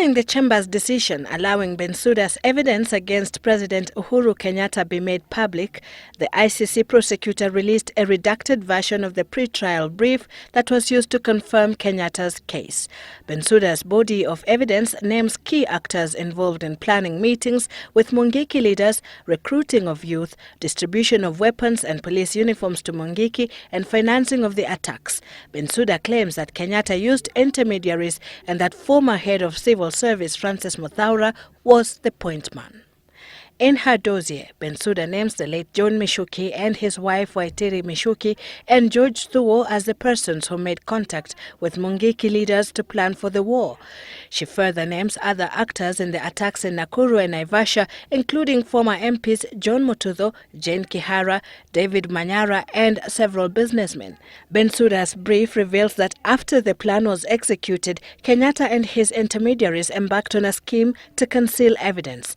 Following the Chamber's decision allowing Bensouda's evidence against President Uhuru Kenyatta be made public, the ICC prosecutor released a redacted version of the pre-trial brief that was used to confirm Kenyatta's case. Bensouda's body of evidence names key actors involved in planning meetings with Mungiki leaders, recruiting of youth, distribution of weapons and police uniforms to Mungiki, and financing of the attacks. Bensouda claims that Kenyatta used intermediaries and that former head of Civil Service Francis Muthaura was the point man. In her dossier, Bensouda names the late John Mishuki and his wife Waitiri Mishuki and George Thuo as the persons who made contact with Mungiki leaders to plan for the war. She further names other actors in the attacks in Nakuru and Naivasha, including former MPs John Mutudho, Jane Kihara, David Manyara and several businessmen. Bensouda's brief reveals that after the plan was executed, Kenyatta and his intermediaries embarked on a scheme to conceal evidence.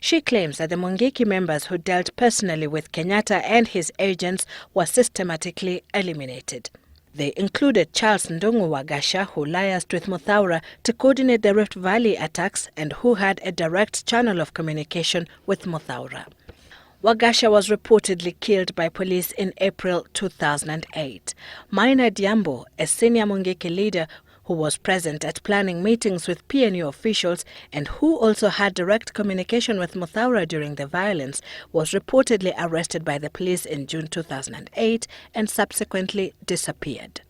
She claims that the Mungiki members who dealt personally with Kenyatta and his agents were systematically eliminated. They included Charles Ndungu Wagasha, who liaised with Muthaura to coordinate the Rift Valley attacks and who had a direct channel of communication with Muthaura. Wagasha was reportedly killed by police in April 2008. Maina Diambo, a senior Mungiki leader who was present at planning meetings with PNU officials and who also had direct communication with Muthaura during the violence, was reportedly arrested by the police in June 2008 and subsequently disappeared.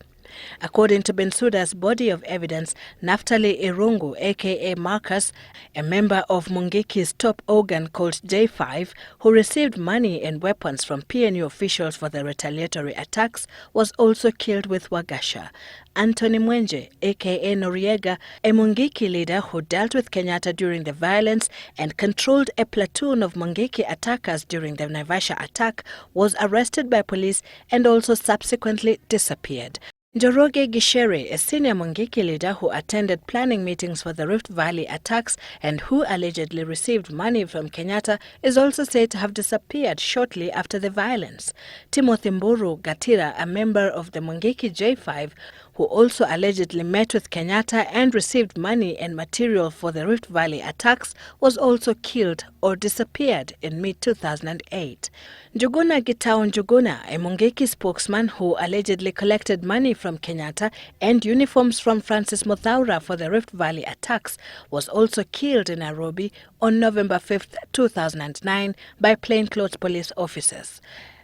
According to Bensouda's body of evidence, Naftali Irungu, aka Marcus, a member of Mungiki's top organ called J5, who received money and weapons from PNU officials for the retaliatory attacks, was also killed with Wagasha. Anthony Mwenje, aka Noriega, a Mungiki leader who dealt with Kenyatta during the violence and controlled a platoon of Mungiki attackers during the Naivasha attack, was arrested by police and also subsequently disappeared. Njoroge Gisheri, a senior Mungiki leader who attended planning meetings for the Rift Valley attacks and who allegedly received money from Kenyatta, is also said to have disappeared shortly after the violence. Timothy Mburu Gatira, a member of the Mungiki J5, who also allegedly met with Kenyatta and received money and material for the Rift Valley attacks, was also killed or disappeared in mid-2008. Njuguna Gitao Njuguna, a Mungiki spokesman who allegedly collected money from Kenyatta and uniforms from Francis Muthaura for the Rift Valley attacks, was also killed in Nairobi on November 5, 2009 by plainclothes police officers.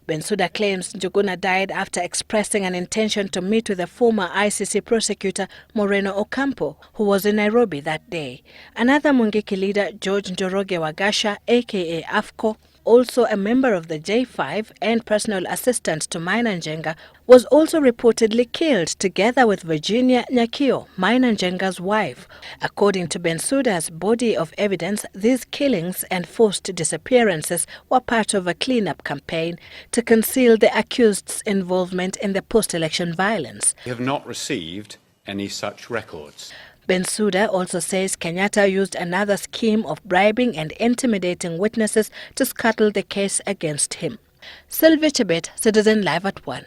Bensouda claims Njuguna died after expressing an intention to meet with the former ICC prosecutor Moreno Ocampo, who was in Nairobi that day. Another Mungiki leader, George Njoroge Wagasha, aka Afco, also a member of the J5 and personal assistant to Maina Njenga, was also reportedly killed together with Virginia Nyakio, Maina Njenga's wife. According to Bensouda's body of evidence, these killings and forced disappearances were part of a cleanup campaign to conceal the accused's involvement in the post-election violence. We have not received any such records. Bensouda also says Kenyatta used another scheme of bribing and intimidating witnesses to scuttle the case against him. Sylvia Chebet, Citizen Live at 1.